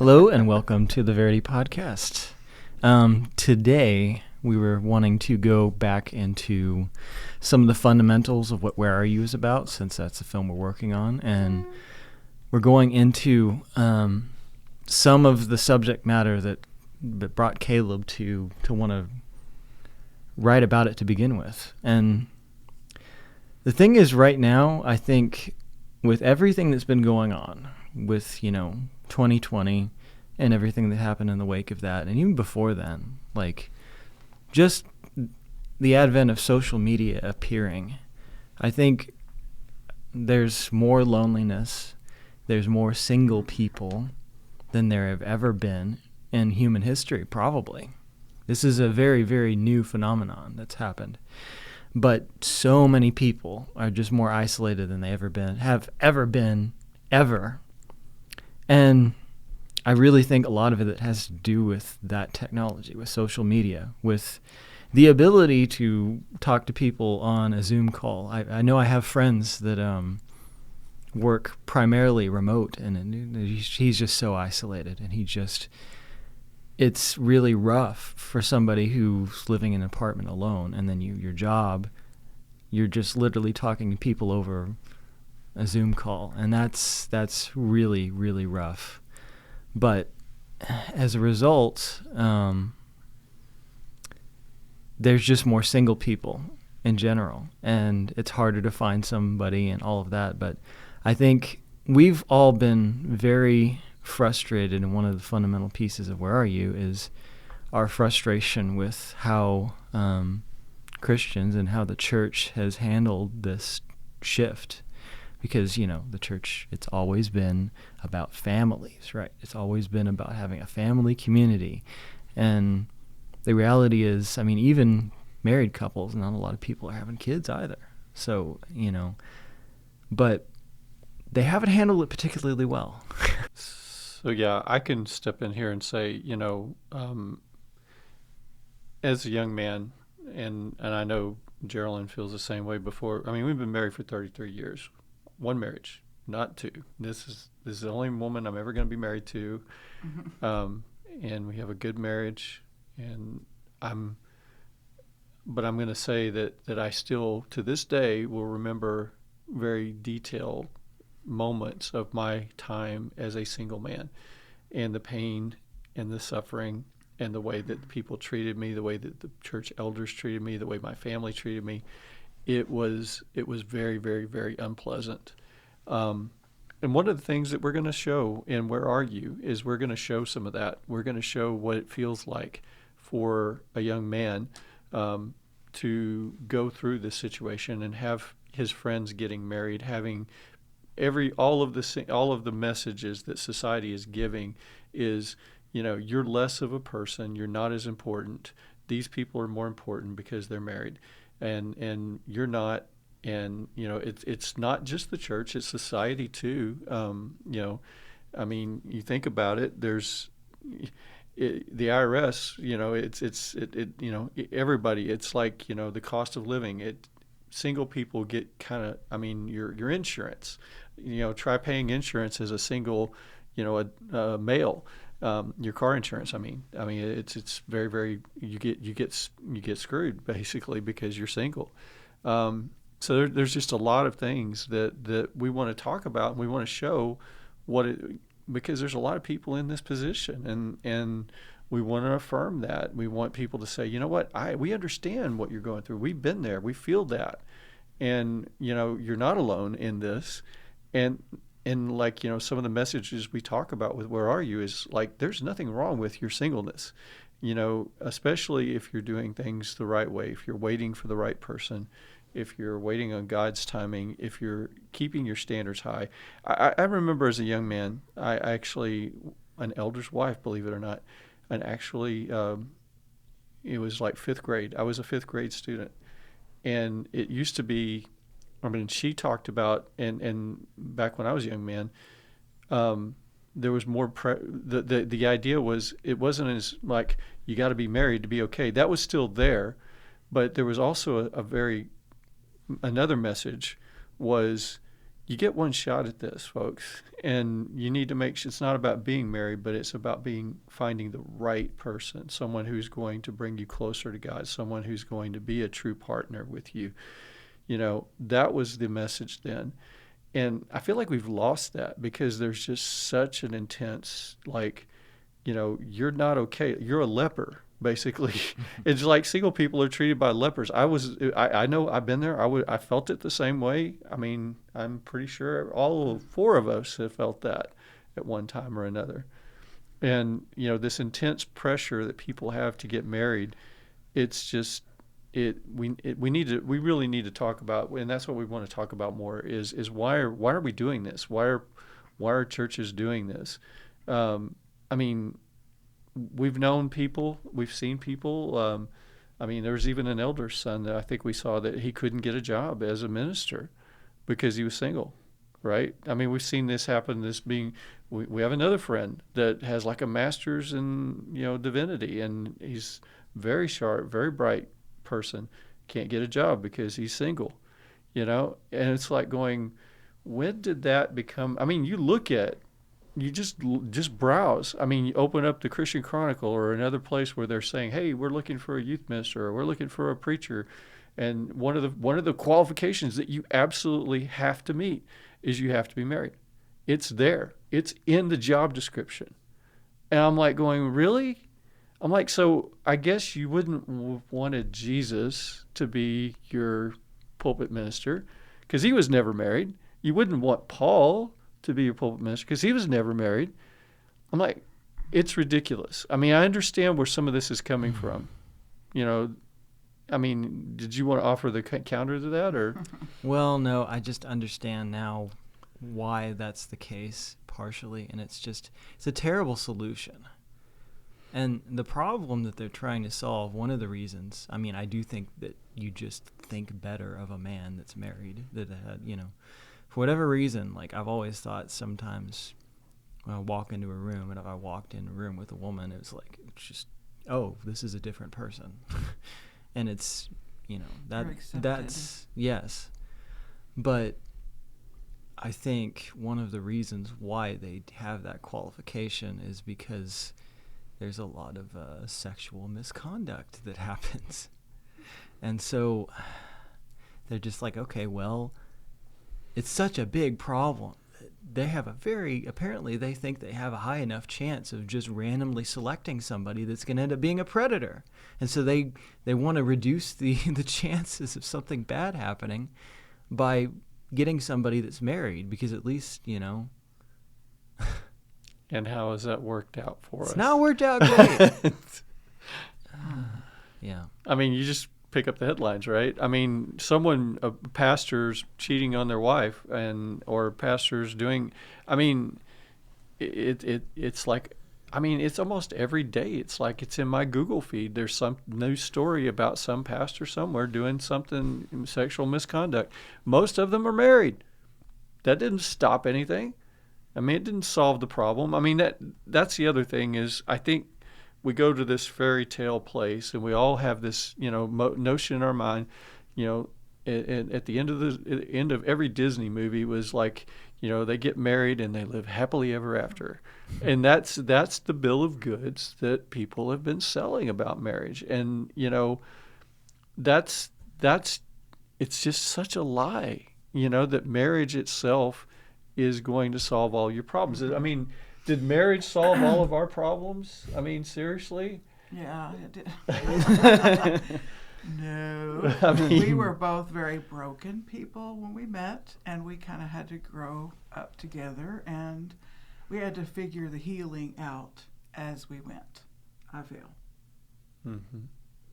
Hello and welcome to the Verity Podcast. Today we were wanting to go back into some of the fundamentals of what Where Are You is about, since that's the film we're working on, and we're going into some of the subject matter that brought Caleb to want to write about it to begin with. And the thing is, right now, I think with everything that's been going on with, 2020 and everything that happened in the wake of that, and even before then, like just the advent of social media appearing, I think there's more loneliness, there's more single people than there have ever been in human history, probably. This is a very, very new phenomenon that's happened. But so many people are just more isolated than they have ever been. And I really think a lot of it has to do with that technology, with social media, with the ability to talk to people on a Zoom call. I know I have friends that work primarily remote, and he's just so isolated, and it's really rough for somebody who's living in an apartment alone, and then your job, you're just literally talking to people over a Zoom call, and that's really, really rough. But as a result, there's just more single people in general, and it's harder to find somebody and all of that. But I think we've all been very frustrated, and one of the fundamental pieces of Where Are You is our frustration with how Christians and how the church has handled this shift. Because, the church, it's always been about families, right? It's always been about having a family community. And the reality is, even married couples, not a lot of people are having kids either. So, but they haven't handled it particularly well. So, yeah, I can step in here and say, as a young man, and I know Geraldine feels the same way before. We've been married for 33 years. One marriage, not two. This is the only woman I'm ever going to be married to, and we have a good marriage. And I'm going to say that I still, to this day, will remember very detailed moments of my time as a single man, and the pain and the suffering and the way that people treated me, the way that the church elders treated me, the way my family treated me. It was very, very, very unpleasant. And one of the things that we're going to show in Where Are You is we're going to show some of that. We're going to show what it feels like for a young man to go through this situation and have his friends getting married, having all of the messages that society is giving is, you're less of a person, you're not as important. These people are more important because they're married. And you're not, and it's not just the church, it's society too. You think about it. There's the IRS. Everybody. It's like the cost of living. Single people get kind of. Your insurance. Try paying insurance as a single, a male. Your car insurance. It's very, very. You get screwed basically because you're single. So there's just a lot of things that we want to talk about, and we want to show because there's a lot of people in this position, and we want to affirm that. We want people to say, we understand what you're going through. We've been there. We feel that, and you're not alone in this, and like, some of the messages we talk about with Where Are You is like, there's nothing wrong with your singleness, especially if you're doing things the right way, if you're waiting for the right person, if you're waiting on God's timing, if you're keeping your standards high. I remember as a young man, I actually, an elder's wife, believe it or not, and actually it was like fifth grade. I was a fifth grade student. And it used to be, she talked about, and back when I was a young man, there was more, the idea was, it wasn't as like, you got to be married to be okay. That was still there, but there was also another message was, you get one shot at this, folks, and you need to make sure it's not about being married, but it's about finding the right person, someone who's going to bring you closer to God, someone who's going to be a true partner with you. That was the message then. And I feel like we've lost that because there's just such an intense, you're not okay. You're a leper, basically. It's like single people are treated by lepers. I know I've been there. I felt it the same way. I mean, I'm pretty sure all four of us have felt that at one time or another. And, this intense pressure that people have to get married, it's just, we really need to talk about, and that's what we want to talk about more is why are we doing this? Why are churches doing this? I mean, we've known people, we've seen people. There was even an elder's son that I think we saw that he couldn't get a job as a minister because he was single, right? I mean, we've seen this happen. We have another friend that has like a master's in divinity, and he's very sharp, very bright person, can't get a job because he's single, and it's like going, when did that become? I mean, you just browse. I mean, you open up the Christian Chronicle or another place where they're saying, hey, we're looking for a youth minister, or we're looking for a preacher, and one of the qualifications that you absolutely have to meet is you have to be married. It's there. It's in the job description. And I'm like going, really? I'm like, so I guess you wouldn't have wanted Jesus to be your pulpit minister because he was never married. You wouldn't want Paul to be your pulpit minister because he was never married. I'm like, it's ridiculous. I mean, I understand where some of this is coming from. I mean, did you want to offer the counter to that, or? Well, no, I just understand now why that's the case partially, and it's a terrible solution. And the problem that they're trying to solve, one of the reasons, I mean, I do think that you just think better of a man that's married, that had, for whatever reason, like I've always thought sometimes when I walk into a room, and if I walked in a room with a woman, it's just, oh, this is a different person. And it's, that's, yes. But I think one of the reasons why they have that qualification is because there's a lot of sexual misconduct that happens. And so they're just like, okay, well, it's such a big problem. Apparently they think they have a high enough chance of just randomly selecting somebody that's going to end up being a predator. And so they want to reduce the chances of something bad happening by getting somebody that's married, because at least, And how has that worked out for us? It's not worked out great. Yeah. I mean, you just pick up the headlines, right? I mean, pastors cheating on their wife, or pastors doing, I mean, it's like, I mean, it's almost every day. It's like it's in my Google feed. There's some news story about some pastor somewhere doing something, sexual misconduct. Most of them are married. That didn't stop anything. I mean, it didn't solve the problem. I mean, that's the other thing is, I think we go to this fairy tale place, and we all have this, notion in our mind, at the end of every Disney movie was like, they get married and they live happily ever after. And that's the bill of goods that people have been selling about marriage. And, it's just such a lie, that marriage itself is going to solve all your problems. I mean, did marriage solve all of our problems? I mean, seriously? Yeah, it did. No. I mean, we were both very broken people when we met, and we kind of had to grow up together, and we had to figure the healing out as we went, I feel. Mm-hmm.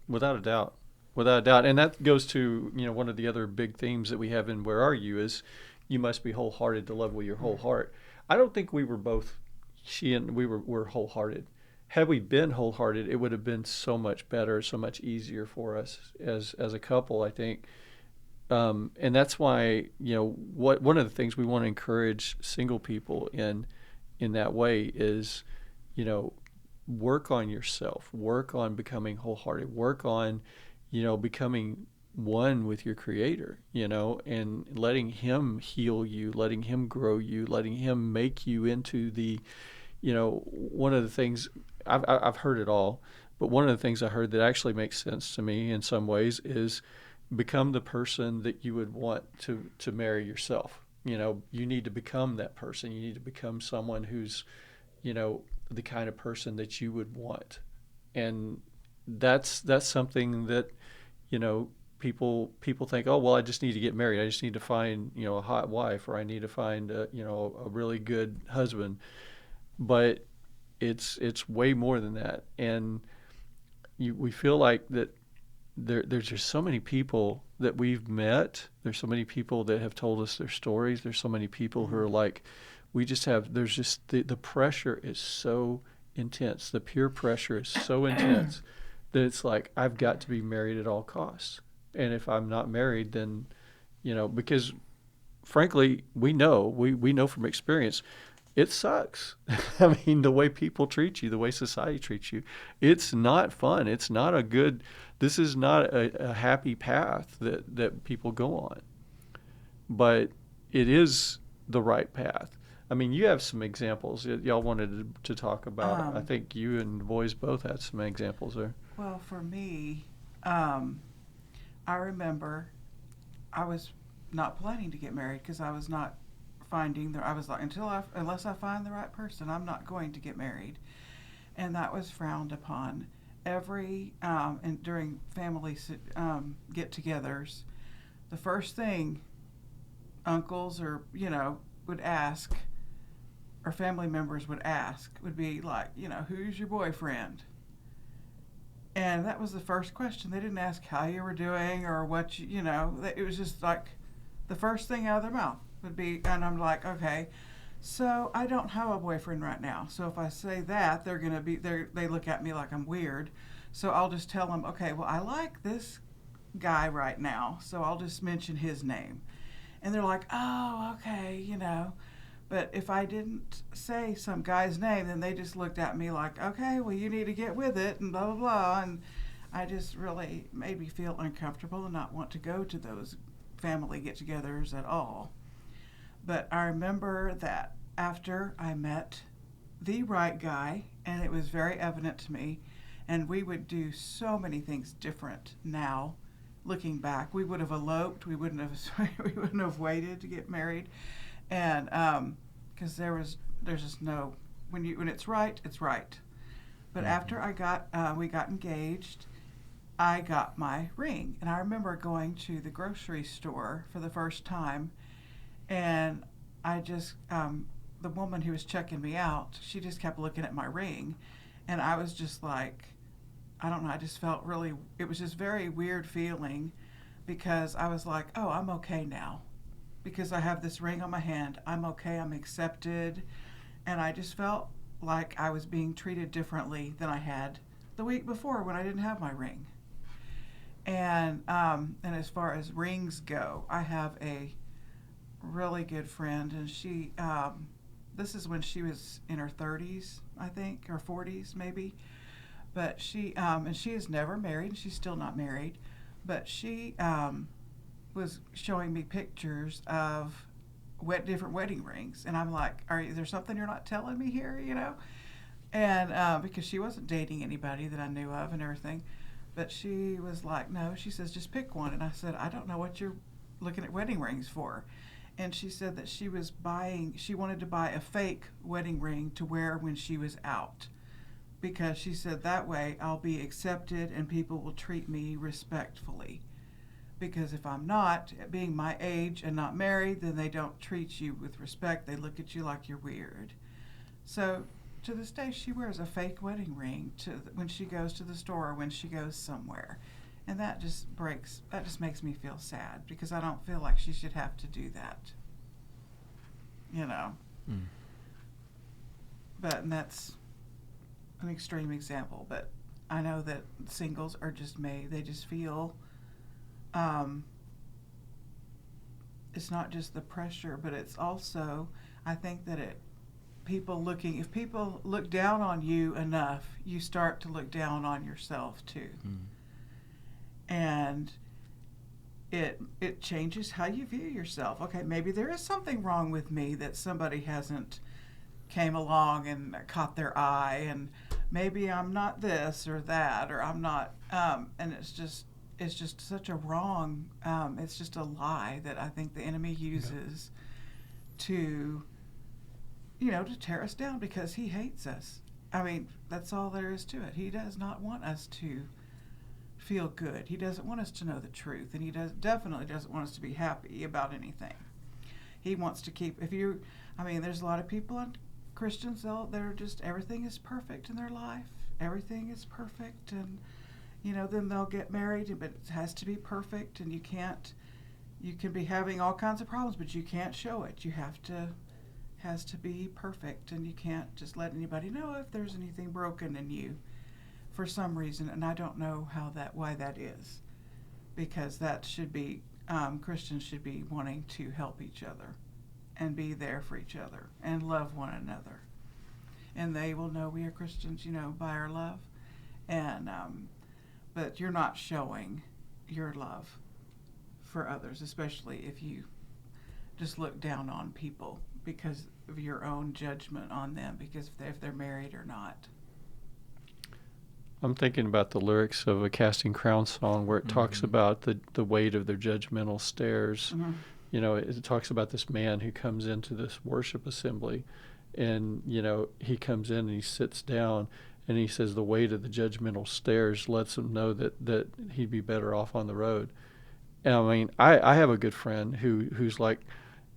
Without a doubt. Without a doubt. And that goes to, one of the other big themes that we have in Where Are You is you must be wholehearted to love with your whole heart. I don't think we were both, she and we were wholehearted. Had we been wholehearted, it would have been so much better, so much easier for us as a couple, I think. And that's why, one of the things we want to encourage single people in that way is, work on yourself, work on becoming wholehearted, work on, becoming one with your Creator, and letting Him heal you, letting Him grow you, letting Him make you into the, one of the things, I've heard it all, but one of the things I heard that actually makes sense to me in some ways is become the person that you would want to marry yourself. You need to become that person. You need to become someone who's, the kind of person that you would want. And that's something that, people think, oh, well, I just need to get married. I just need to find, a hot wife, or I need to find, a really good husband. But it's way more than that. And we feel like that there's just so many people that we've met. There's so many people that have told us their stories. There's so many people who are like, there's just the pressure is so intense. The peer pressure is so intense that it's like, I've got to be married at all costs. And if I'm not married, then, because frankly, we know from experience, it sucks. I mean, the way people treat you, the way society treats you, it's not fun. It's not this is not a happy path that people go on. But it is the right path. I mean, you have some examples that y'all wanted to talk about. I think you and the boys both had some examples there. Well, for me, I remember I was not planning to get married because I was not I was like, unless I find the right person, I'm not going to get married. And that was frowned upon. And during family get-togethers, the first thing uncles or, would ask, or family members would ask, would be like, who's your boyfriend? And that was the first question. They didn't ask how you were doing or what it was just like the first thing out of their mouth would be, and I'm like, okay, so I don't have a boyfriend right now. So if I say that, they look at me like I'm weird. So I'll just tell them, okay, well, I like this guy right now, so I'll just mention his name. And they're like, oh, okay, But if I didn't say some guy's name, then they just looked at me like, okay, well, you need to get with it, and blah, blah, blah. And I just really made me feel uncomfortable and not want to go to those family get-togethers at all. But I remember that after I met the right guy, and it was very evident to me, and we would do so many things different now. Looking back, we would have eloped. We wouldn't have waited to get married, and because there's just no when it's right, it's right. But after we got engaged, I got my ring, and I remember going to the grocery store for the first time, and I just the woman who was checking me out, she just kept looking at my ring, and I was just like, I don't know, I just felt it was just very weird feeling, because I was like, oh, I'm okay now. Because I have this ring on my hand, I'm okay, I'm accepted. And I just felt like I was being treated differently than I had the week before when I didn't have my ring. And as far as rings go, I have a really good friend, and she, this is when she was in her 30s, I think, or 40s maybe. But she, and she is never married, and she's still not married, but she was showing me pictures of different wedding rings. And I'm like, is there something you're not telling me here, And because she wasn't dating anybody that I knew of and everything. But she was like, no, she says, just pick one. And I said, I don't know what you're looking at wedding rings for. And she said that she wanted to buy a fake wedding ring to wear when she was out. Because she said that way I'll be accepted and people will treat me respectfully. Because if I'm not, being my age and not married, then they don't treat you with respect. They look at you like you're weird. So to this day, she wears a fake wedding ring when she goes to the store or when she goes somewhere. And that just makes me feel sad, because I don't feel like she should have to do that. But, and that's an extreme example, but I know that singles are just they just feel, it's not just the pressure, but it's also, I think that if people look down on you enough, you start to look down on yourself too. And it changes how you view yourself. Okay, maybe there is something wrong with me that somebody hasn't came along and caught their eye, and maybe I'm not this or that, or I'm not, and it's just such a wrong, it's just a lie that I think the enemy uses to, to tear us down because he hates us. I mean, that's all there is to it. He does not want us to feel good. He doesn't want us to know the truth, and he definitely doesn't want us to be happy about anything. He wants to keep, there's a lot of people on Christians, they're just, everything is perfect in their life. Everything is perfect, and, then they'll get married, but it has to be perfect, and you can be having all kinds of problems, but you can't show it. Has to be perfect, and you can't just let anybody know if there's anything broken in you for some reason, and I don't know why that is, because that should be, Christians should be wanting to help each other and be there for each other and love one another, and they will know we are Christians, by our love, and but you're not showing your love for others, especially if you just look down on people because of your own judgment on them, because if they're married or not. I'm thinking about the lyrics of a Casting Crowns song where it talks about the weight of their judgmental stares. Mm-hmm. It talks about this man who comes into this worship assembly, and, he comes in and he sits down and he says the weight of the judgmental stares lets him know that he'd be better off on the road. And I have a good friend who's like,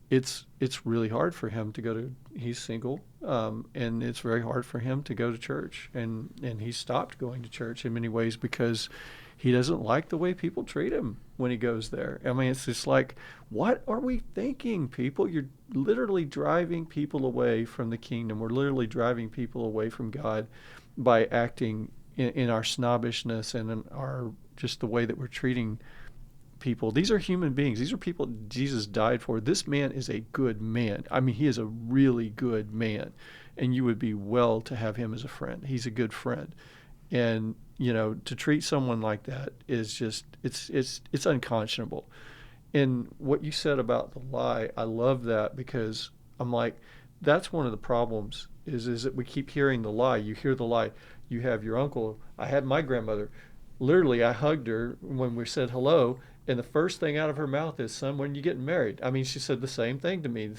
it's really hard for him to go to, he's single, and it's very hard for him to go to church, and he stopped going to church in many ways because he doesn't like the way people treat him when he goes there. It's just like, what are we thinking, people? You're literally driving people away from the kingdom. We're literally driving people away from God by acting in our snobbishness and in our, just the way that we're treating people. These are human beings. These are people Jesus died for. This man is a good man. He is a really good man, and you would be well to have him as a friend. He's a good friend. And, to treat someone like that is just, it's unconscionable. And what you said about the lie, I love that, because I'm like, that's one of the problems is that we keep hearing the lie. You hear the lie. You have your uncle. I had my grandmother. Literally, I hugged her when we said hello, and the first thing out of her mouth is, "Son, when you getting married?" She said the same thing to me.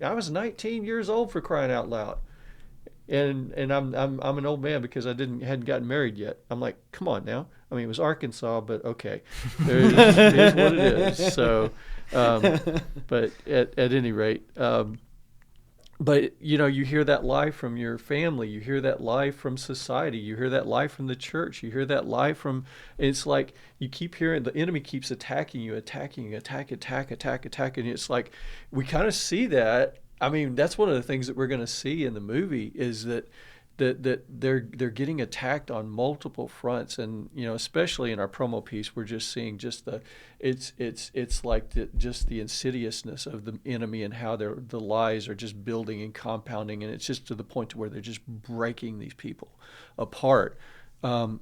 I was 19 years old, for crying out loud, and I'm an old man because I hadn't gotten married yet. I'm like, come on now. It was Arkansas, but okay, it is what it is. So, but at any rate. But, you hear that lie from your family. You hear that lie from society. You hear that lie from the church. You hear that lie from, it's like you keep hearing, the enemy keeps attacking you, attack. And it's like, we kind of see that. That's one of the things that we're going to see in the movie is that they're getting attacked on multiple fronts, and especially in our promo piece, we're just seeing just it's like just the insidiousness of the enemy and how the lies are just building and compounding, and it's just to the point to where they're just breaking these people apart,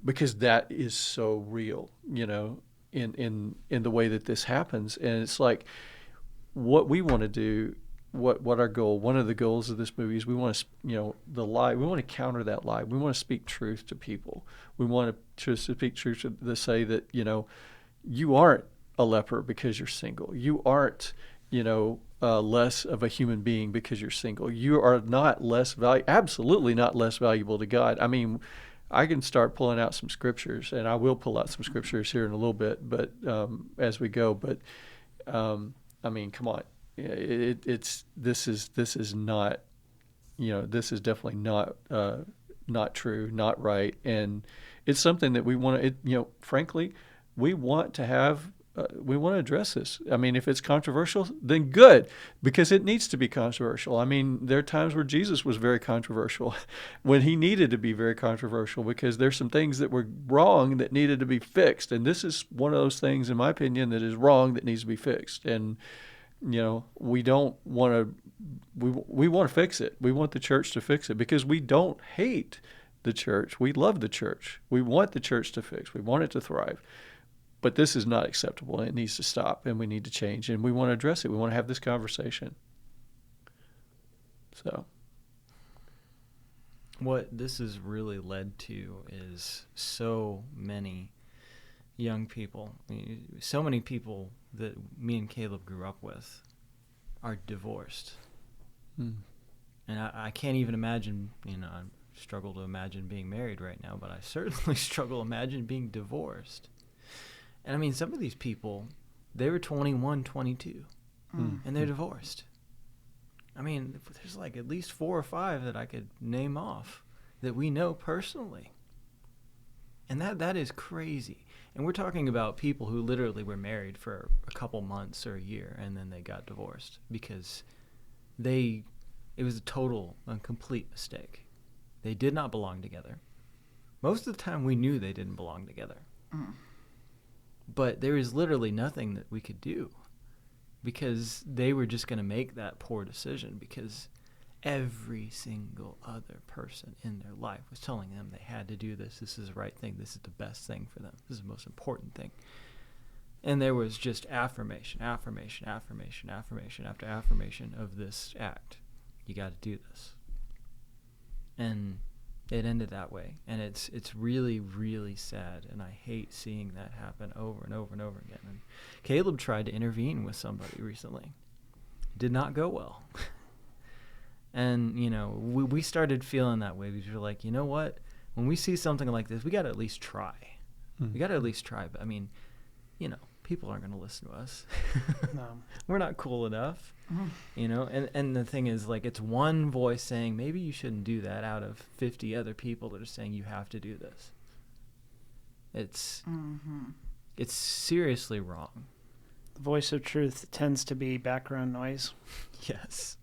because that is so real, in the way that this happens. And it's like, what we want to do, what our goal, one of the goals of this movie is, we want to, the lie, we want to counter that lie. We want to speak truth to people. We want to speak truth to say that, you aren't a leper because you're single. You aren't, less of a human being because you're single. You are not absolutely not less valuable to God. I can start pulling out some scriptures, and I will pull out some scriptures here in a little bit, but as we go. But come on. This is not, this is definitely not true, not right, and it's something that we want to. Frankly, we want to have. We want to address this. If it's controversial, then good, because it needs to be controversial. There are times where Jesus was very controversial, when he needed to be very controversial, because there's some things that were wrong that needed to be fixed, and this is one of those things, in my opinion, that is wrong that needs to be fixed. And we don't want to. We want to fix it. We want the church to fix it, because we don't hate the church. We love the church. We want the church to fix. We want it to thrive. But this is not acceptable, and it needs to stop, and we need to change, and we want to address it. We want to have this conversation. So, what this has really led to is so many young people, so many people that me and Caleb grew up with are divorced. And I can't even imagine, I struggle to imagine being married right now, but I certainly struggle to imagine being divorced. And I mean, some of these people, they were 21, 22, and they're divorced. I mean, there's like at least 4 or 5 that I could name off that we know personally. And that is crazy. And we're talking about people who literally were married for a couple months or a year, and then they got divorced because it was a complete mistake. They did not belong together. Most of the time we knew they didn't belong together. But there is literally nothing that we could do because they were just going to make that poor decision because every single other person in their life was telling them they had to do this. This is the right thing. This is the best thing for them. This is the most important thing. And there was just affirmation after affirmation of this act. You got to do this. And it ended that way. And it's really, really sad. And I hate seeing that happen over and over and over again. And Caleb tried to intervene with somebody recently. It did not go well. And, we started feeling that way. We were like, you know what? When we see something like this, we got to at least try. We got to at least try. But, I mean, people aren't going to listen to us. No. We're not cool enough, And the thing is, like, it's one voice saying, maybe you shouldn't do that out of 50 other people that are saying you have to do this. It's seriously wrong. The voice of truth tends to be background noise. Yes.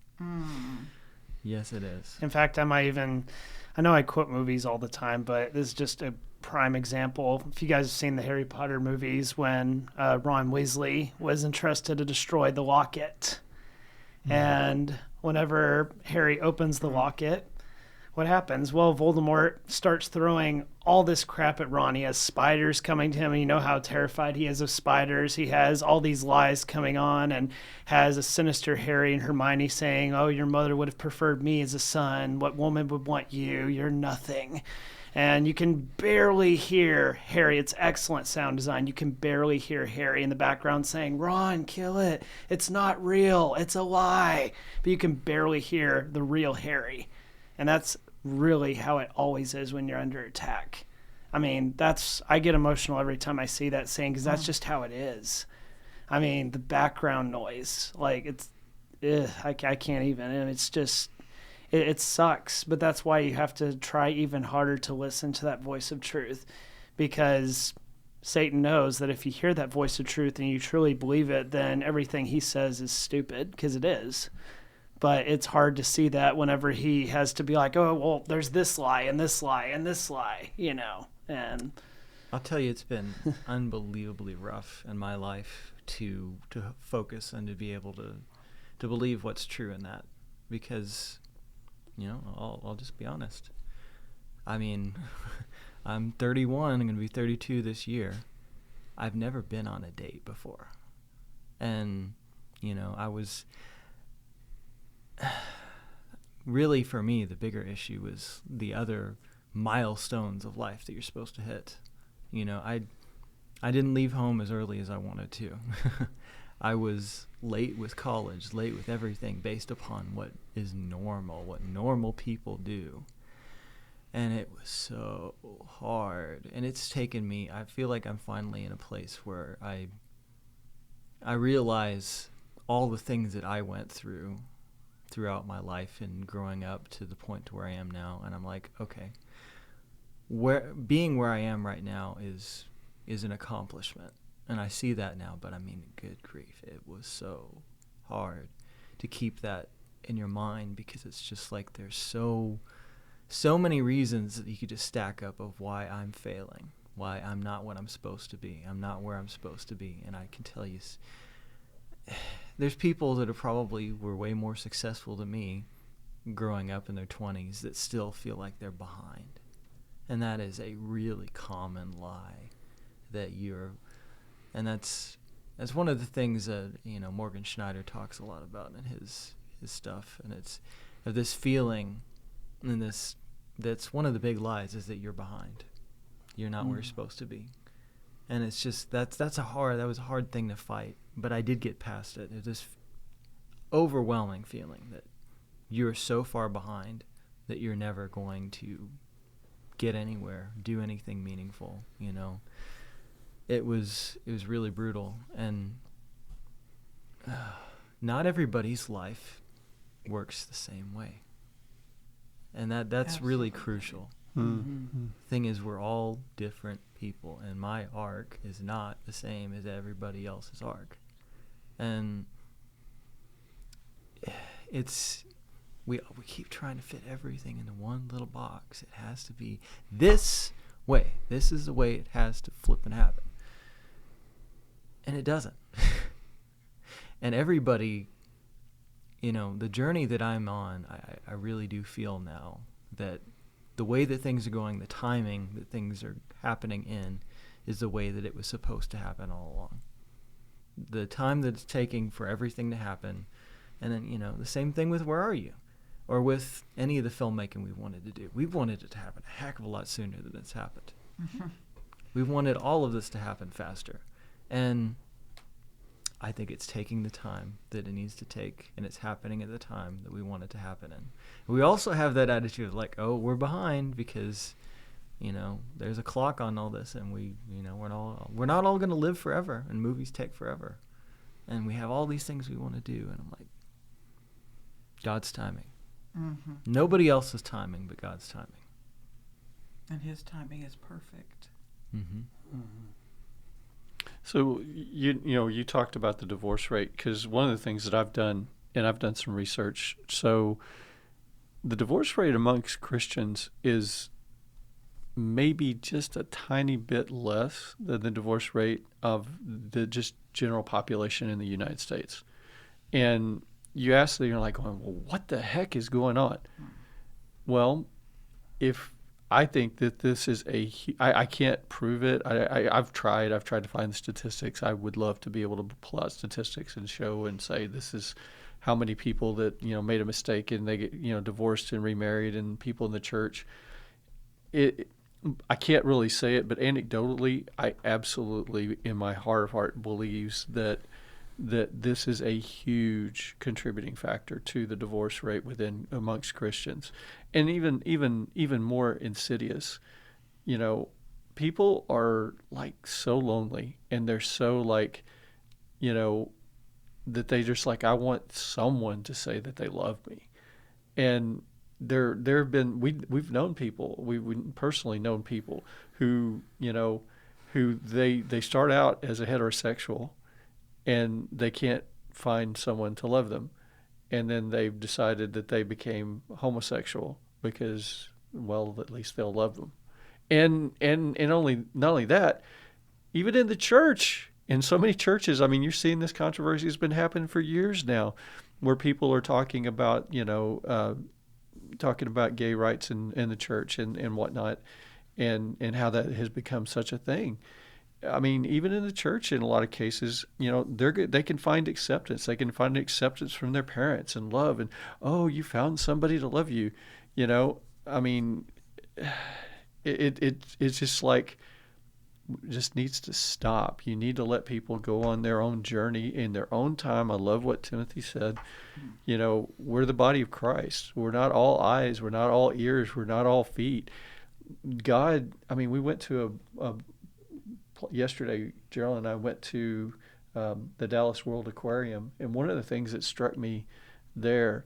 Yes, it is. In fact, I know I quote movies all the time, but this is just a prime example. If you guys have seen the Harry Potter movies, when Ron Weasley was entrusted to destroy the locket, and whenever Harry opens the locket, what happens? Well, Voldemort starts throwing all this crap at Ron. He has spiders coming to him, and you know how terrified he is of spiders. He has all these lies coming on and has a sinister Harry and Hermione saying, oh, your mother would have preferred me as a son. What woman would want you? You're nothing. And you can barely hear Harry. It's excellent sound design. You can barely hear Harry in the background saying, Ron, kill it. It's not real. It's a lie. But you can barely hear the real Harry. And that's really how it always is when you're under attack. I mean, I get emotional every time I see that scene because that's just how it is. I mean, the background noise, like I can't even, and it's just, it sucks. But that's why you have to try even harder to listen to that voice of truth, because Satan knows that if you hear that voice of truth and you truly believe it, then everything he says is stupid, because it is. But it's hard to see that whenever he has to be like, oh, well, there's this lie and this lie and this lie, and I'll tell you, it's been unbelievably rough in my life to focus and to be able to believe what's true in that, because, I'll just be honest. I mean, I'm 31, I'm going to be 32 this year. I've never been on a date before. And, I was... Really, for me, the bigger issue was the other milestones of life that you're supposed to hit. I didn't leave home as early as I wanted to. I was late with college, late with everything based upon what is normal, what normal people do. And it was so hard. And it's taken me, I feel like I'm finally in a place where I realize all the things that I went throughout my life and growing up to the point to where I am now, and I'm like, okay, being where I am right now is an accomplishment, and I see that now. But I mean, good grief, it was so hard to keep that in your mind, because it's just like there's so many reasons that you could just stack up of why I'm failing, why I'm not what I'm supposed to be, I'm not where I'm supposed to be. And I can tell you, there's people that were way more successful than me growing up in their 20s that still feel like they're behind. And that is a really common lie, that you're And that's one of the things that Morgan Schneider talks a lot about in his stuff, and it's this feeling, and that's one of the big lies, is that you're behind, you're not where you're supposed to be, and it's just that was a hard thing to fight, but I did get past it. It's this overwhelming feeling that you're so far behind that you're never going to get anywhere, do anything meaningful. It was really brutal, and not everybody's life works the same way, and that's Absolutely. really crucial. Mm-hmm. Thing is, we're all different people, and my arc is not the same as everybody else's arc, and we keep trying to fit everything into one little box. It has to be this way. This is the way it has to flip and happen. And it doesn't. And everybody, the journey that I'm on, I really do feel now that the way that things are going, the timing that things are happening in, is the way that it was supposed to happen all along. The time that it's taking for everything to happen, and then, the same thing with Where Are You? Or with any of the filmmaking we wanted to do. We've wanted it to happen a heck of a lot sooner than it's happened. We've wanted all of this to happen faster. And I think it's taking the time that it needs to take, and it's happening at the time that we want it to happen in. We also have that attitude of like, oh, we're behind because, there's a clock on all this, and we're not all going to live forever, and movies take forever. And we have all these things we want to do, and I'm like, God's timing. Mm-hmm. Nobody else's timing but God's timing. And his timing is perfect. Mm-hmm. So you talked about the divorce rate, because one of the things that I've done, and I've done some research, so the divorce rate amongst Christians is maybe just a tiny bit less than the divorce rate of the just general population in the United States. And you ask them, you're like, well, what the heck is going on? Well, I think that this is I can't prove it. I've tried to find the statistics. I would love to be able to pull out statistics and show and say this is how many people that made a mistake and they get divorced and remarried, and people in the church. I can't really say it, but anecdotally, I absolutely, in my heart of heart, believes that this is a huge contributing factor to the divorce rate amongst Christians. And even more insidious, people are like so lonely, and they're so like, that they just like, I want someone to say that they love me. And there have been, we've known people, we've personally known people who they start out as a heterosexual, and they can't find someone to love them. And then they've decided that they became homosexual because, well, at least they'll love them. And not only that, even in the church, in so many churches, I mean, you're seeing this controversy has been happening for years now, where people are talking about, gay rights in the church and whatnot, and how that has become such a thing. I mean, even in the church, in a lot of cases, they can find acceptance. They can find acceptance from their parents and love. And, oh, you found somebody to love you. I mean, it's just like, just needs to stop. You need to let people go on their own journey in their own time. I love what Timothy said. We're the body of Christ. We're not all eyes. We're not all ears. We're not all feet. God, I mean, we went to yesterday, Gerald and I went to the Dallas World Aquarium, and one of the things that struck me there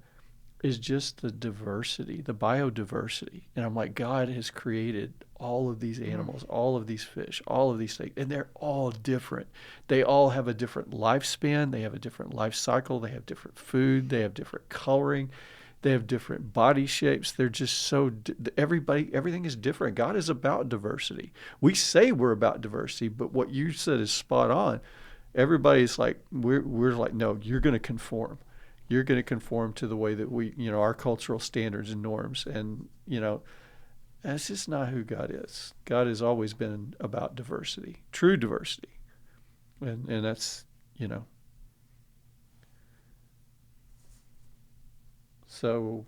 is just the diversity, the biodiversity. And I'm like, God has created all of these animals, all of these fish, all of these things, and they're all different. They all have a different lifespan. They have a different life cycle. They have different food. They have different coloring. They have different body shapes. They're just so, everything is different. God is about diversity. We say we're about diversity, but what you said is spot on. Everybody's like, we're like, no, you're going to conform. You're going to conform to the way that we, our cultural standards and norms. And, that's just not who God is. God has always been about diversity, true diversity. And that's, so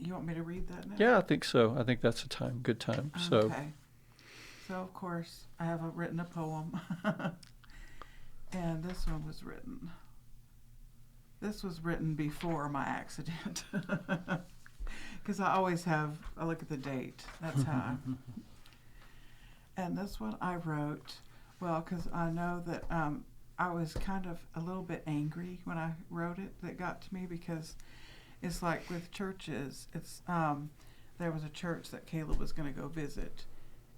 You want me to read that now? yeah, I think so. I think that's a good time. So Okay. So, of course, I have written a poem. And this one was written. This was written before my accident. Because I look at the date. That's how And this one I wrote, well, because I know that I was kind of a little bit angry when I wrote it. That got to me because it's like with churches, there was a church that Caleb was going to go visit,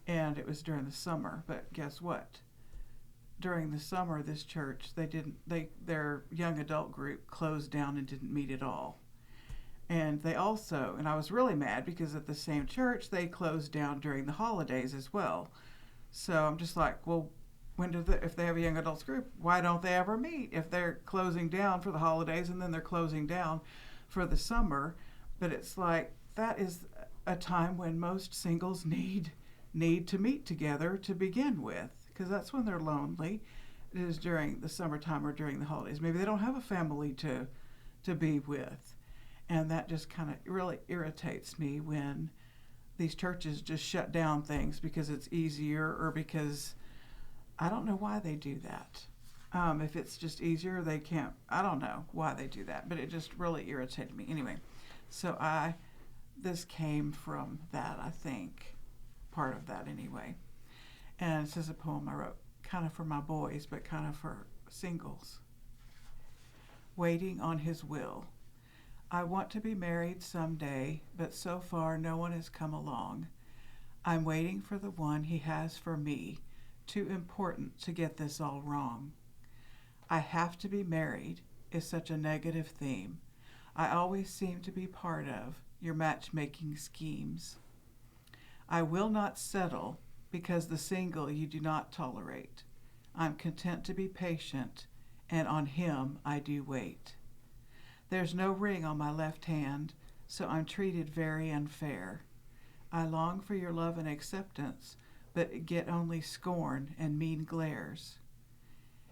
and it was during the summer. But guess what? During the summer, this church, their young adult group closed down and didn't meet at all. And they also, and I was really mad because at the same church, they closed down during the holidays as well. So I'm just like, well, if they have a young adults group, why don't they ever meet? If they're closing down for the holidays and then they're closing down for the summer. But it's like, that is a time when most singles need to meet together to begin with, because that's when they're lonely. It is during the summertime or during the holidays. Maybe they don't have a family to be with. And that just kind of really irritates me when these churches just shut down things because it's easier, or because I don't know why they do that. If it's just easier, they can't. I don't know why they do that, but it just really irritated me. Anyway, so this came from that, I think, part of that anyway. And this is a poem I wrote kind of for my boys, but kind of for singles. Waiting on His will. I want to be married someday, but so far no one has come along. I'm waiting for the one He has for me, too important to get this all wrong. I have to be married is such a negative theme. I always seem to be part of your matchmaking schemes. I will not settle because the single you do not tolerate. I'm content to be patient, and on Him I do wait. There's no ring on my left hand, so I'm treated very unfair. I long for your love and acceptance, but get only scorn and mean glares.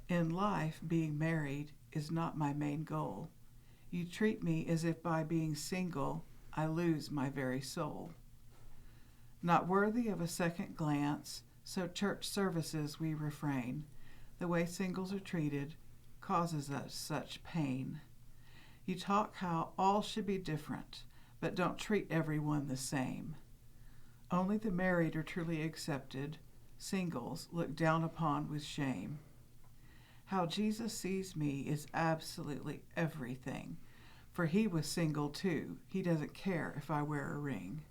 In life, being married is not my main goal. You treat me as if by being single, I lose my very soul. Not worthy of a second glance, so church services we refrain. The way singles are treated causes us such pain. You talk how all should be different, but don't treat everyone the same. Only the married are truly accepted. Singles look down upon with shame. How Jesus sees me is absolutely everything, for He was single too. He doesn't care if I wear a ring.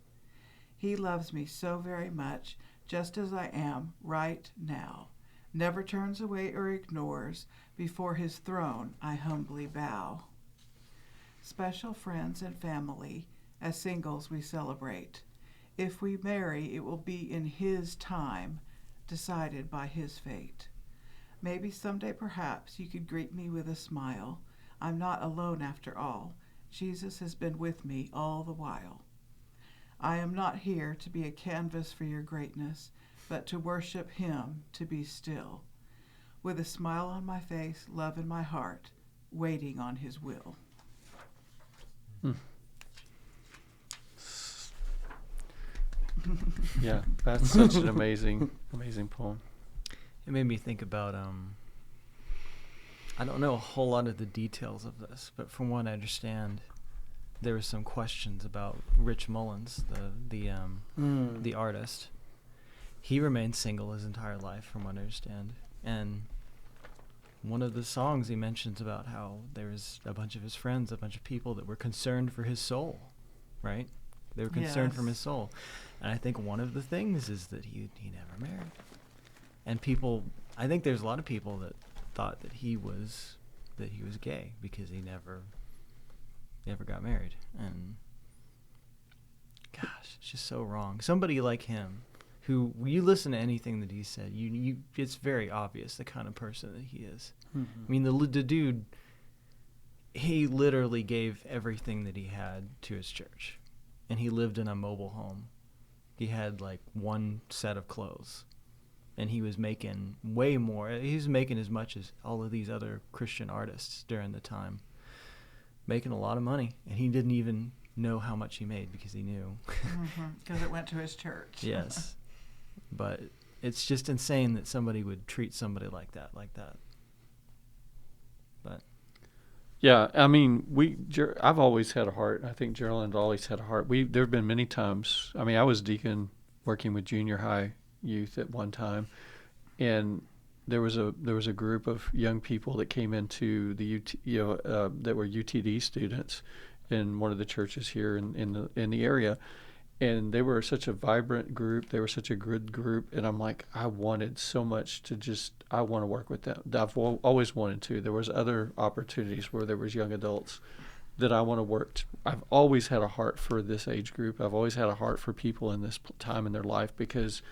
He loves me so very much, just as I am right now. Never turns away or ignores. Before His throne I humbly bow. Special friends and family, as singles we celebrate. If we marry, it will be in His time, decided by His fate. Maybe someday perhaps you could greet me with a smile. I'm not alone after all. Jesus has been with me all the while. I am not here to be a canvas for your greatness, but to worship Him, to be still. With a smile on my face, love in my heart, waiting on His will. Yeah, that's such an amazing poem. It made me think about, I don't know a whole lot of the details of this, but from what I understand, there were some questions about Rich Mullins, the artist. He remained single his entire life, from what I understand. And one of the songs he mentions about how there was a bunch of his friends, a bunch of people that were concerned for his soul, right? They were concerned for his soul. And I think one of the things is that he never married. And I think there's a lot of people that thought that he was gay because he never got married. And gosh, it's just so wrong. Somebody like him, who you listen to anything that he said, it's very obvious the kind of person that he is. Mm-hmm. I mean, the dude, he literally gave everything that he had to his church, and he lived in a mobile home. He had like one set of clothes, and he was making way more. He was making as much as all of these other Christian artists during the time, making a lot of money, and he didn't even know how much he made because he knew. Because it went to his church. Yes. But it's just insane that somebody would treat somebody like that. But Yeah, I mean, I've always had a heart. I think Geraldine always had a heart. There have been many times. I mean, I was deacon working with junior high youth at one time, and there was a group of young people that came into the that were UTD students in one of the churches here in the area, and they were such a vibrant group. They were such a good group, and I'm like, I wanted so much I want to work with them. I've always wanted to. There was other opportunities where there was young adults that I want to work. I've always had a heart for this age group. I've always had a heart for people in this time in their life because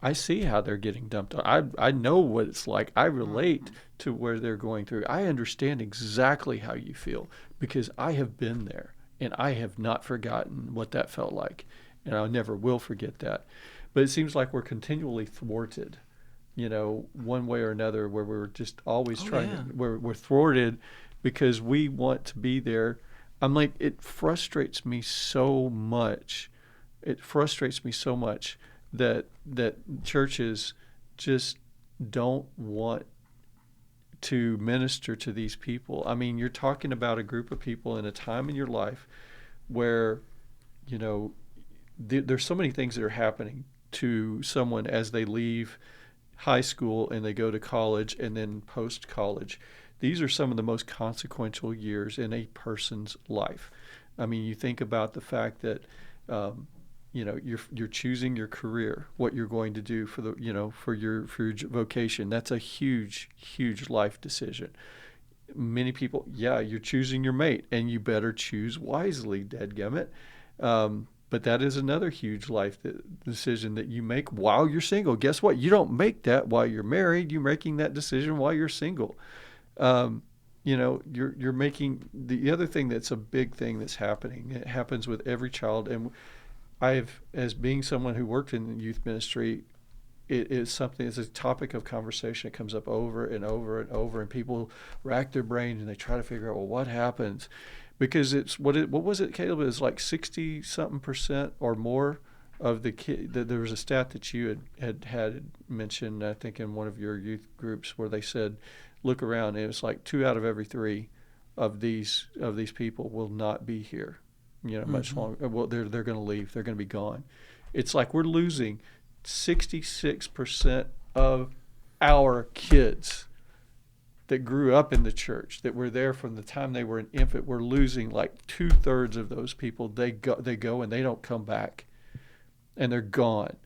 I see how they're getting dumped on. I know what it's like. I relate to where they're going through. I understand exactly how you feel because I have been there. And I have not forgotten what that felt like, and I never will forget that. But it seems like we're continually thwarted, one way or another, where we're just always we're thwarted because we want to be there. I'm like, it frustrates me so much. It frustrates me so much that churches just don't want to minister to these people. I mean, you're talking about a group of people in a time in your life where, there's so many things that are happening to someone as they leave high school and they go to college and then post-college. These are some of the most consequential years in a person's life. I mean, you think about the fact that, you're choosing your career, what you're going to do for your vocation. That's a huge, huge life decision. Many people, you're choosing your mate, and you better choose wisely, dadgummit. But that is another huge life decision that you make while you're single. Guess what? You don't make that while you're married. You're making that decision while you're single. You're making the other thing that's a big thing that's happening. It happens with every child, and as being someone who worked in youth ministry, it's a topic of conversation. It comes up over and over and over, and people rack their brains and they try to figure out, well, what happens? Because what was it, Caleb? It was like 60-something% or more of the kid. There was a stat that you had mentioned, I think, in one of your youth groups, where they said, look around. It was like 2 out of every 3 of these people will not be here. Much longer. Well, they're going to leave. They're going to be gone. It's like we're losing 66% of our kids that grew up in the church, that were there from the time they were an infant. We're losing like 2/3 of those people. They go and they don't come back, and they're gone.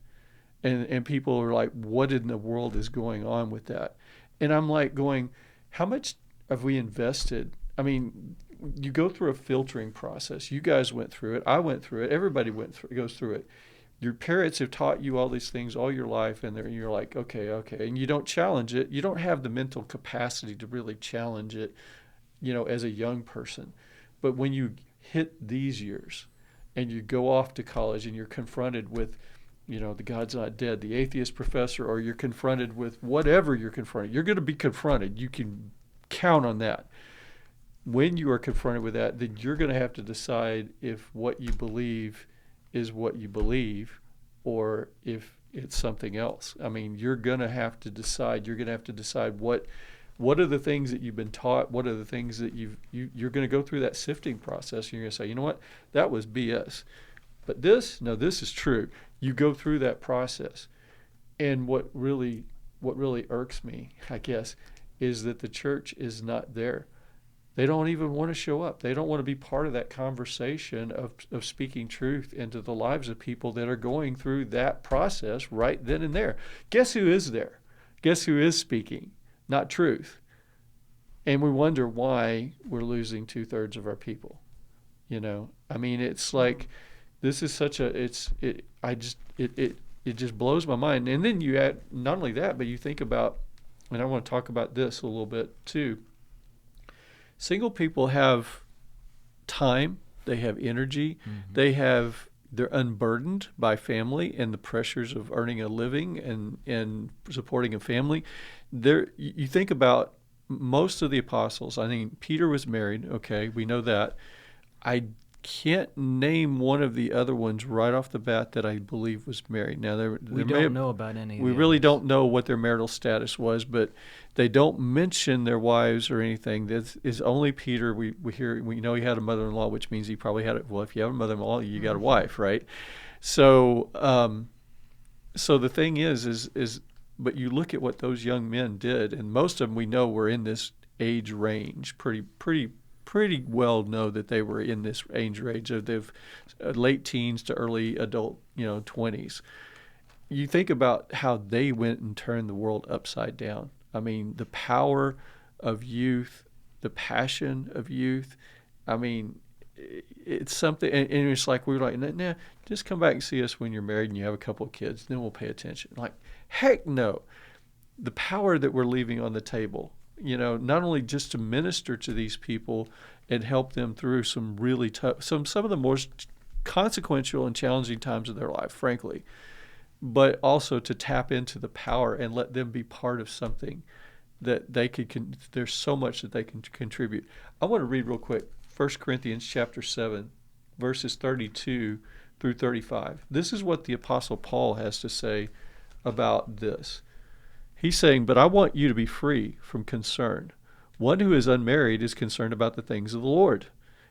And people are like, what in the world is going on with that? And I'm like going, how much have we invested? I mean, you go through a filtering process. You guys went through it. I went through it. Everybody goes through it. Your parents have taught you all these things all your life, and you're like, okay, and you don't challenge it. You don't have the mental capacity to really challenge it, as a young person. But when you hit these years, and you go off to college, and you're confronted with, the God's not dead, the atheist professor, or you're confronted with whatever you're confronted. You're going to be confronted. You can count on that. When you are confronted with that, then you're going to have to decide if what you believe is what you believe or if it's something else. I mean, you're going to have to decide. You're going to have to decide what are the things that you've been taught, what are the things that you're going to go through that sifting process. You're going to say, you know what, that was BS. But this is true. You go through that process. And what really irks me, I guess, is that the church is not there. They don't even want to show up. They don't want to be part of that conversation of speaking truth into the lives of people that are going through that process right then and there. Guess who is there? Guess who is speaking? Not truth. And we wonder why we're losing 2/3 of our people. I mean, it's like, this is such it just blows my mind. And then you add, not only that, but you think about, and I want to talk about this a little bit too. Single people have time, they have energy, they have, they're unburdened by family and the pressures of earning a living and supporting a family. You think about most of the apostles. I think Peter was married. Okay, we know that. I can't name one of the other ones right off the bat that I believe was married. Now, we don't know about any of we the really others. don't know what their marital status was, but they don't mention their wives or anything. This is only Peter. We know he had a mother-in-law, which means he probably had well, if you have a mother-in-law, you got a wife, right? So so the thing is but you look at what those young men did, and most of them we know were in this age range, pretty well know that they were in this age range of the late teens to early adult, 20s. You think about how they went and turned the world upside down. I mean, the power of youth, the passion of youth. I mean, it's something, and it's like we were like, nah, just come back and see us when you're married and you have a couple of kids, then we'll pay attention. Like, heck no. The power that we're leaving on the table, not only just to minister to these people and help them through some really tough, some of the most consequential and challenging times of their life, frankly, but also to tap into the power and let them be part of something that they could. There's so much that they can contribute. I want to read real quick 1 Corinthians chapter 7, verses 32 through 35. This is what the Apostle Paul has to say about this. He's saying, "But I want you to be free from concern. One who is unmarried is concerned about the things of the Lord,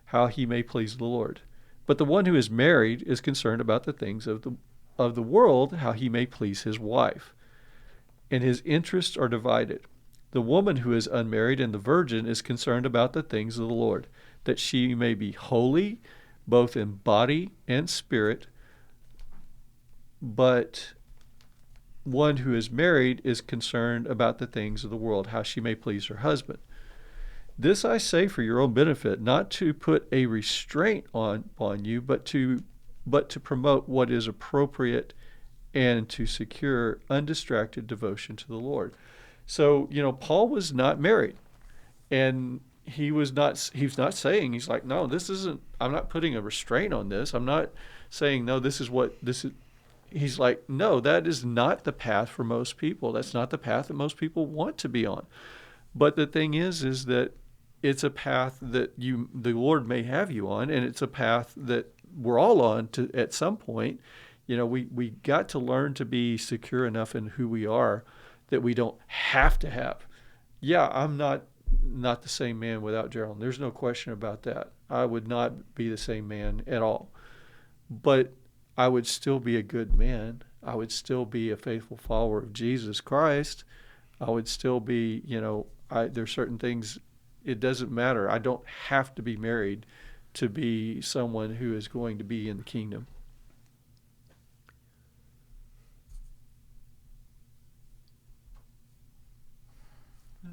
how he may please the Lord. But the one who is married is concerned about the things of the world, how he may please his wife. And his interests are divided. The woman who is unmarried and the virgin is concerned about the things of the Lord, that she may be holy, both in body and spirit. But one who is married is concerned about the things of the world, how she may please her husband. This I say for your own benefit, not to put a restraint on you, but to promote what is appropriate and to secure undistracted devotion to the Lord." So, Paul was not married, and he's not saying, he's like, no, this isn't, I'm not putting a restraint on this. I'm not saying, no, this is what this is. He's like, no, that is not the path for most people. That's not the path that most people want to be on. But the thing is that it's a path that the Lord may have you on, and it's a path that we're all on at some point. We got to learn to be secure enough in who we are that we don't have to have. Yeah, I'm not the same man without Gerald. There's no question about that. I would not be the same man at all. But I would still be a good man. I would still be a faithful follower of Jesus Christ. I would still be, there's certain things, it doesn't matter. I don't have to be married to be someone who is going to be in the kingdom.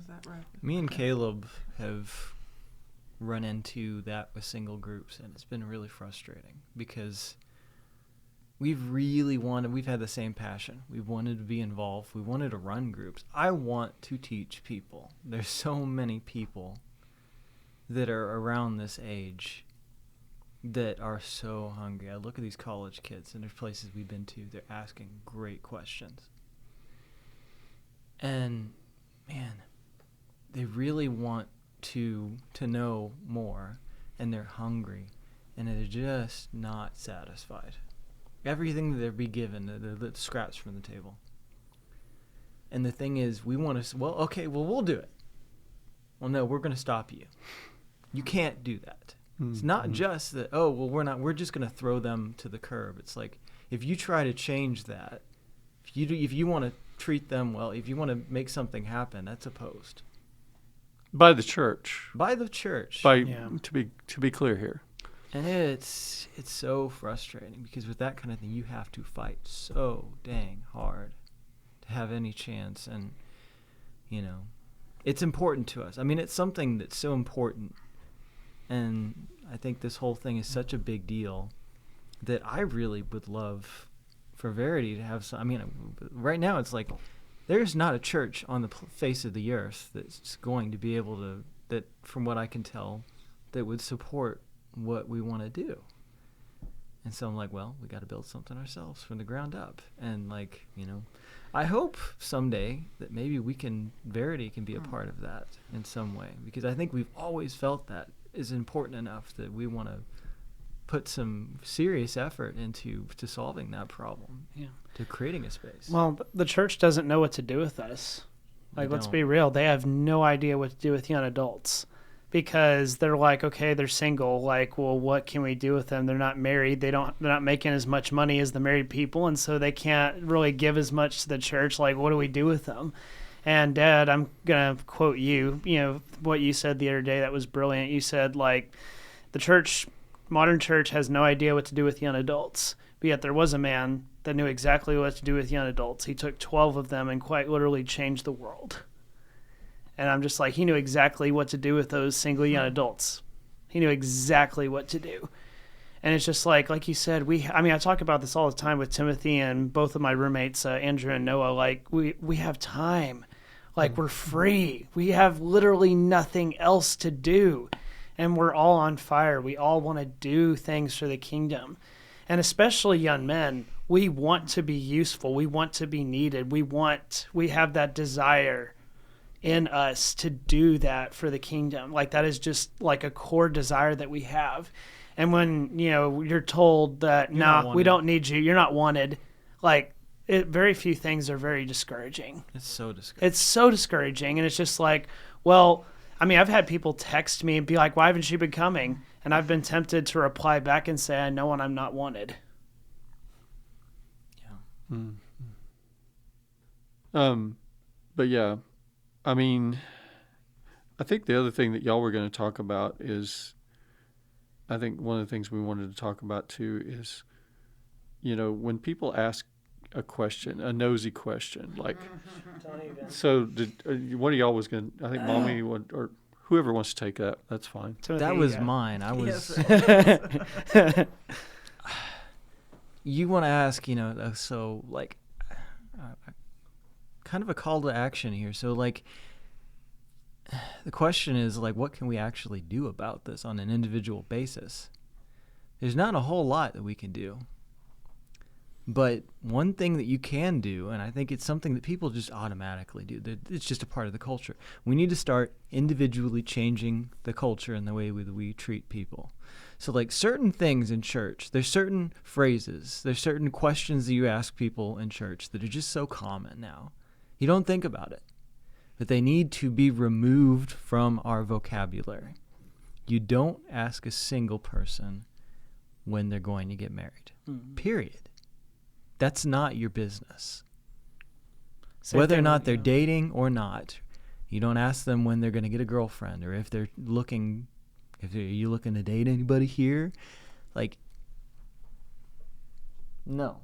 Is that right? Me and Caleb have run into that with single groups, and it's been really frustrating because we've had the same passion. We've wanted to be involved. We wanted to run groups. I want to teach people. There's so many people that are around this age that are so hungry. I look at these college kids, and there's places we've been to, they're asking great questions. And, man, they really want to know more, and they're hungry, and they're just not satisfied. Everything that they'll be given, the scraps from the table. And the thing is, we want to, we'll do it. Well, no, we're going to stop you. You can't do that. Mm-hmm. It's not just that, we're just going to throw them to the curb. It's like, if you try to change that, if you want to treat them well, if you want to make something happen, that's opposed. By the church. To be clear here. And it's so frustrating because with that kind of thing, you have to fight so dang hard to have any chance. And, it's important to us. I mean, it's something that's so important. And I think this whole thing is such a big deal that I really would love for Verity to have some. I mean, right now it's like there's not a church on the face of the earth that's going to be able to, that from what I can tell, that would support what we want to do. And so I'm like, well, we got to build something ourselves from the ground up. And like, I hope someday that maybe Verity can be a part of that in some way, because I think we've always felt that is important enough that we want to put some serious effort into solving that problem, to creating a space. Well, the church doesn't know what to do with us. Like, let's don't. be real. They have no idea what to do with young adults, because they're like, okay, they're single. Like, well, what can we do with them? They're not married. They're not making as much money as the married people, and so they can't really give as much to the church. Like, what do we do with them? And Dad, I'm gonna quote you. What you said the other day that was brilliant. You said, like, the modern church has no idea what to do with young adults, but yet there was a man that knew exactly what to do with young adults. He took 12 of them and quite literally changed the world. And I'm just like, he knew exactly what to do with those single young adults. He knew exactly what to do. And it's just like you said, I talk about this all the time with Timothy and both of my roommates, Andrew and Noah. Like, we have time. Like, we're free. We have literally nothing else to do. And we're all on fire. We all want to do things for the kingdom. And especially young men, we want to be useful. We want to be needed. We have that desire in us to do that for the kingdom. Like, that is just like a core desire that we have. And when, you're told that, we don't need you, you're not wanted, like, very few things are very discouraging. It's so discouraging. It's so discouraging. And it's just like, well, I've had people text me and be like, why haven't you been coming? And I've been tempted to reply back and say, I know when I'm not wanted. Yeah. But yeah, I think the other thing that y'all were going to talk about is, I think one of the things we wanted to talk about too is, when people ask a question, a nosy question, like, so one of y'all was going to, I think Mommy or whoever wants to take that, that's fine. Timothy, That was mine. I was. You want to ask, so like, kind of a call to action here. So like, the question is like, what can we actually do about this on an individual basis? There's not a whole lot that we can do. But one thing that you can do, and I think it's something that people just automatically do, it's just a part of the culture. We need to start individually changing the culture and the way we treat people. So like certain things in church, there's certain phrases, there's certain questions that you ask people in church that are just so common now. You don't think about it, but they need to be removed from our vocabulary. You don't ask a single person when they're going to get married, period. That's not your business. Whether or not they're dating or not, you don't ask them when they're going to get a girlfriend, or if are you looking to date anybody here? Like, no.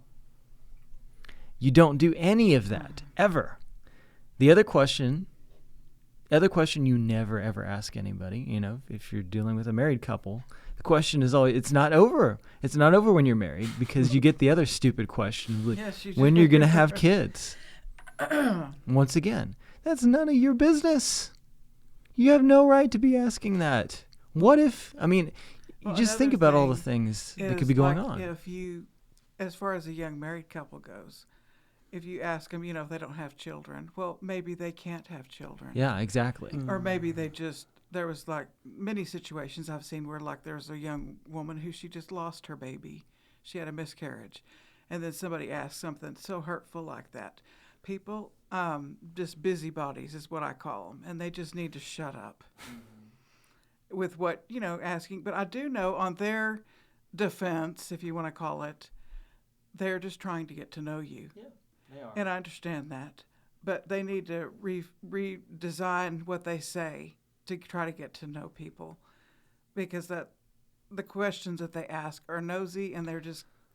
You don't do any of that, ever. The other question you never ever ask anybody, if you're dealing with a married couple, the question is always, it's not over. It's not over when you're married, because you get the other stupid question, like, Yes, you when do. you're going to have kids. Once again, that's none of your business. You have no right to be asking that. What if, you just think about all the things that could be going on. If you, as far as a young married couple goes, if you ask them, if they don't have children, well, maybe they can't have children. Yeah, exactly. Or maybe there was like many situations I've seen where like there's a young woman who she just lost her baby. She had a miscarriage. And then somebody asked something so hurtful like that. People, just busybodies is what I call them. And they just need to shut up with what, asking. But I do know on their defense, if you want to call it, they're just trying to get to know you. Yeah, they are. And I understand that. But they need to redesign what they say to try to get to know people, because the questions that they ask are nosy, and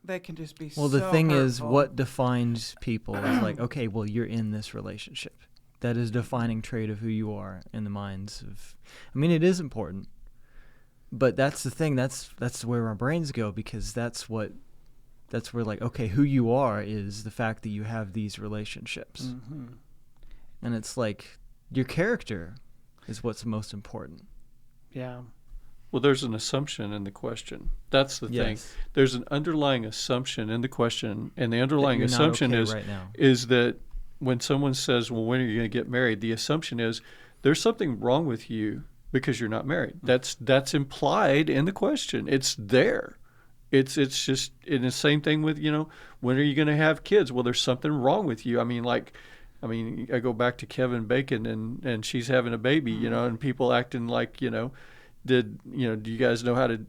they can just be well, so the thing is, hurtful. what defines people is like, okay, well, you're in this relationship. That is a defining trait of who you are in the minds of, it is important, but that's the thing, that's where our brains go, because that's where like, okay, who you are is the fact that you have these relationships. Mm-hmm. And it's like, your character is what's most important. Yeah. Well, there's an assumption in the question. That's the thing. Yes. There's an underlying assumption in the question, and the underlying you're not assumption okay is right now. is that when someone says, "Well, when are you going to get married?" the assumption is there's something wrong with you because you're not married. That's implied in the question. It's there. It's just, and the same thing with, when are you going to have kids? Well, there's something wrong with you. I go back to Kevin Bacon and she's having a baby, and people acting like, do you guys know how to,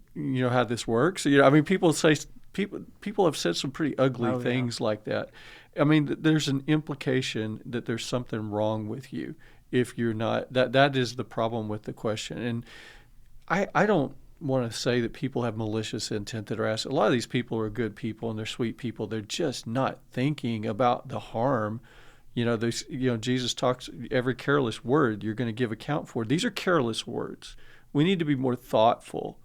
how this works? People say, people have said some pretty ugly things like that. There's an implication that there's something wrong with you if you're not, that is the problem with the question. And I don't want to say that people have malicious intent that are asked. A lot of these people are good people and they're sweet people. They're just not thinking about the harm. Jesus talks, every careless word you're going to give account for. These are careless words. We need to be more thoughtful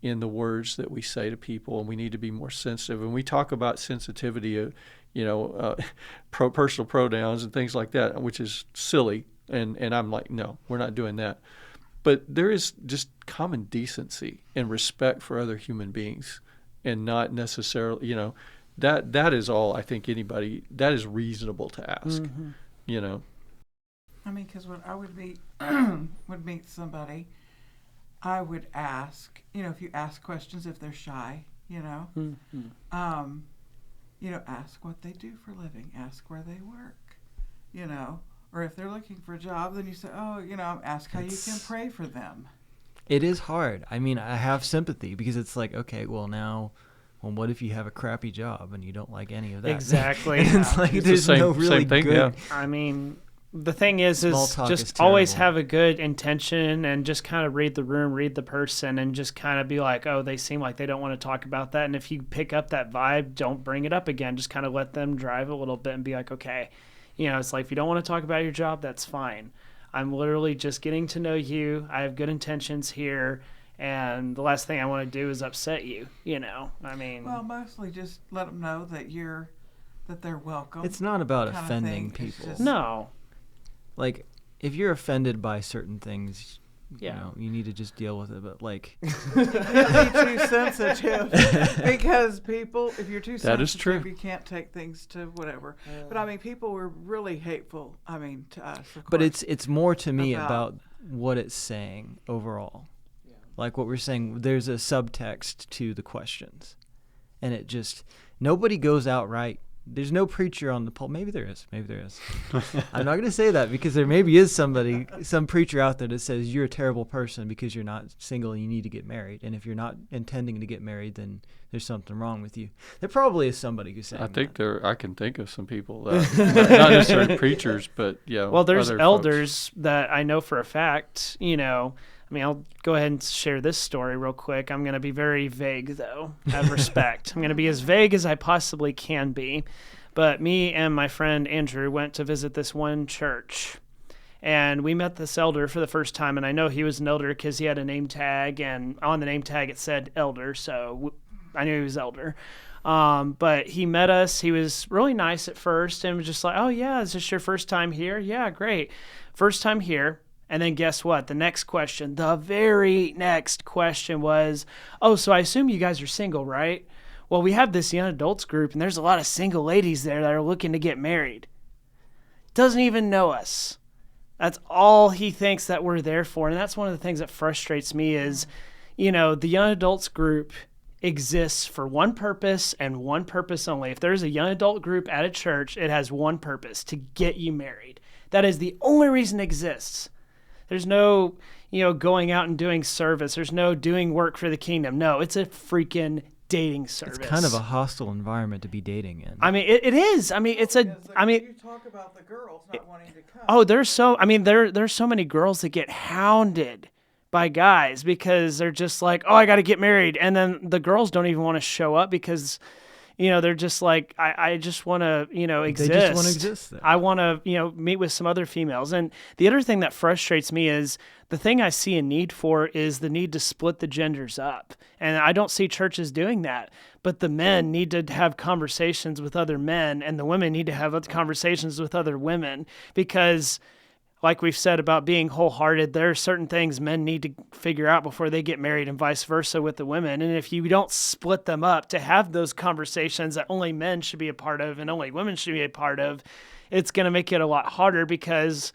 in the words that we say to people, and we need to be more sensitive. And we talk about sensitivity of, personal pronouns and things like that, which is silly. And I'm like, no, we're not doing that. But there is just common decency and respect for other human beings, and not necessarily, that is all I think that is reasonable to ask, Because when I would meet somebody, I would ask, if you ask questions if they're shy, ask what they do for a living, ask where they work, or if they're looking for a job, then you say, ask how you can pray for them. It is hard. I have sympathy because it's like, okay, well, what if you have a crappy job and you don't like any of that? Exactly. It's like there's no really thing, good. yeah. The thing is just always have a good intention and just kind of read the room, read the person, and just kind of be like, oh, they seem like they don't want to talk about that. And if you pick up that vibe, don't bring it up again. Just kind of let them drive a little bit and be like, okay, it's like, if you don't want to talk about your job, that's fine. I'm literally just getting to know you. I have good intentions here. And the last thing I want to do is upset you, Well, mostly just let them know that they're welcome. It's not about offending people. No. Like, if you're offended by certain things, you need to just deal with it. But like, you can't be too sensitive because people, if you're too sensitive, that is true. You can't take things to whatever. But people were really hateful. To us. But it's more to me about what it's saying overall. Yeah. Like what we're saying, there's a subtext to the questions, and it just nobody goes outright. There's no preacher on the pulpit. Maybe there is. I'm not going to say that because there maybe is some preacher out there that says you're a terrible person because you're not single and you need to get married. And if you're not intending to get married, then there's something wrong with you. There probably is somebody who's saying I can think of some people, not necessarily preachers, but yeah. Well, there's elders that I know for a fact, I'll go ahead and share this story real quick. I'm going to be very vague, though, out of respect. I'm going to be as vague as I possibly can be. But me and my friend Andrew went to visit this one church. And we met this elder for the first time. And I know he was an elder because he had a name tag. And on the name tag, it said elder. So I knew he was elder. But he met us. He was really nice at first and was just like, oh, yeah, is this your first time here? Yeah, great. First time here. And then guess what? The very next question was, oh, so I assume you guys are single, right? Well, we have this young adults group, and there's a lot of single ladies there that are looking to get married. Doesn't even know us. That's all he thinks that we're there for. And that's one of the things that frustrates me is, the young adults group exists for one purpose and one purpose only. If there's a young adult group at a church, it has one purpose, to get you married. That is the only reason it exists. There's no, going out and doing service. There's no doing work for the kingdom. No, it's a freaking dating service. It's kind of a hostile environment to be dating in. It is. You talk about the girls not wanting to come. Oh, there's so many girls that get hounded by guys because they're just like, oh, I got to get married. And then the girls don't even want to show up because they're just like, I just want to, exist. They just want to exist there. I want to, meet with some other females. And the other thing that frustrates me is the thing I see a need for is the need to split the genders up. And I don't see churches doing that. But the men need to have conversations with other men, and the women need to have conversations with other women, because like we've said about being wholehearted, there are certain things men need to figure out before they get married and vice versa with the women. And if you don't split them up to have those conversations that only men should be a part of and only women should be a part of, it's going to make it a lot harder because,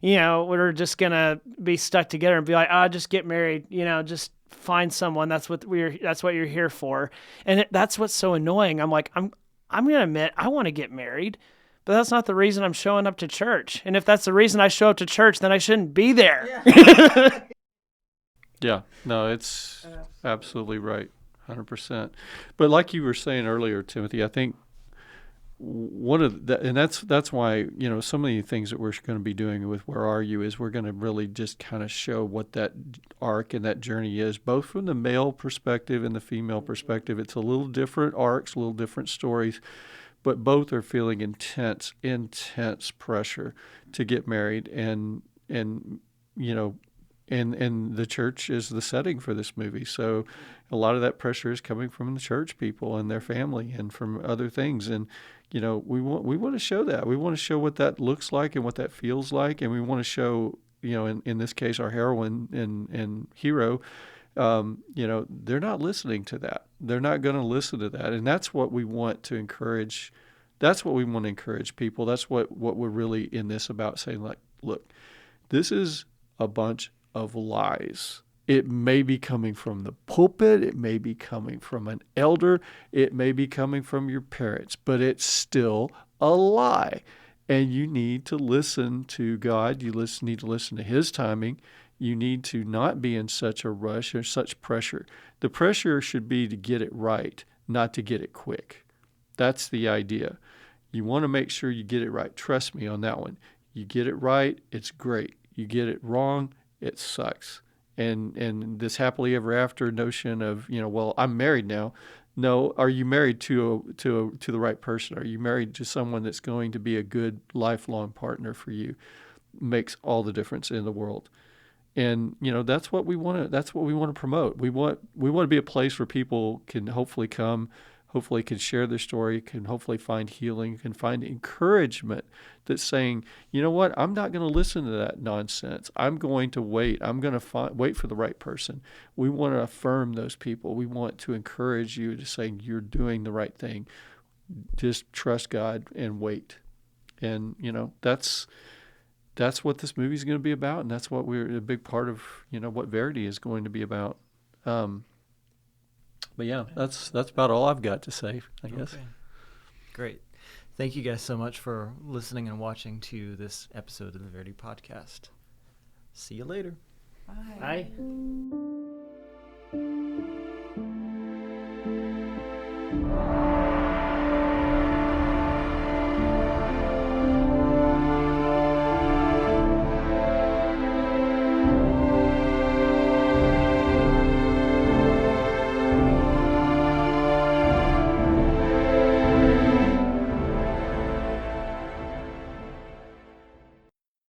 we're just going to be stuck together and be like, just get married, just find someone. That's what you're here for. And that's what's so annoying. I'm like, I'm going to admit I want to get married, but that's not the reason I'm showing up to church. And if that's the reason I show up to church, then I shouldn't be there. Yeah, no, it's absolutely right, 100%. But like you were saying earlier, Timothy, I think one of the, and that's why, some of the things that we're going to be doing with Where Are You is we're going to really just kind of show what that arc and that journey is, both from the male perspective and the female perspective. It's a little different arcs, a little different stories, but both are feeling intense pressure to get married, and the church is the setting for this movie. So a lot of that pressure is coming from the church people and their family and from other things. And, we want to show that. We want to show what that looks like and what that feels like. And we want to show, in this case, our heroine and hero, they're not listening to that. They're not going to listen to that. And that's what we want to encourage. That's what we want to encourage people. That's what we're really in this about, saying, like, look, this is a bunch of lies. It may be coming from the pulpit. It may be coming from an elder. It may be coming from your parents, but it's still a lie. And you need to listen to God. You need to listen to His timing. You need to not be in such a rush or such pressure. The pressure should be to get it right, not to get it quick. That's the idea. You want to make sure you get it right. Trust me on that one. You get it right, it's great. You get it wrong, it sucks. And this happily ever after notion of, well, I'm married now. No, are you married to the right person? Are you married to someone that's going to be a good lifelong partner for you? Makes all the difference in the world. And that's what we want to promote. We want to be a place where people can hopefully come, hopefully can share their story, can hopefully find healing, can find encouragement that's saying, you know what, I'm not going to listen to that nonsense. I'm going to wait. I'm going to wait for the right person. We want to affirm those people. We want to encourage you to say you're doing the right thing. Just trust God and wait. And, that's what this movie is going to be about, and that's what we're a big part of, what Verity is going to be about. But yeah, that's about all I've got to say, I guess. Okay. Great. Thank you guys so much for listening and watching to this episode of the Verity Podcast. See you later. Bye. Bye.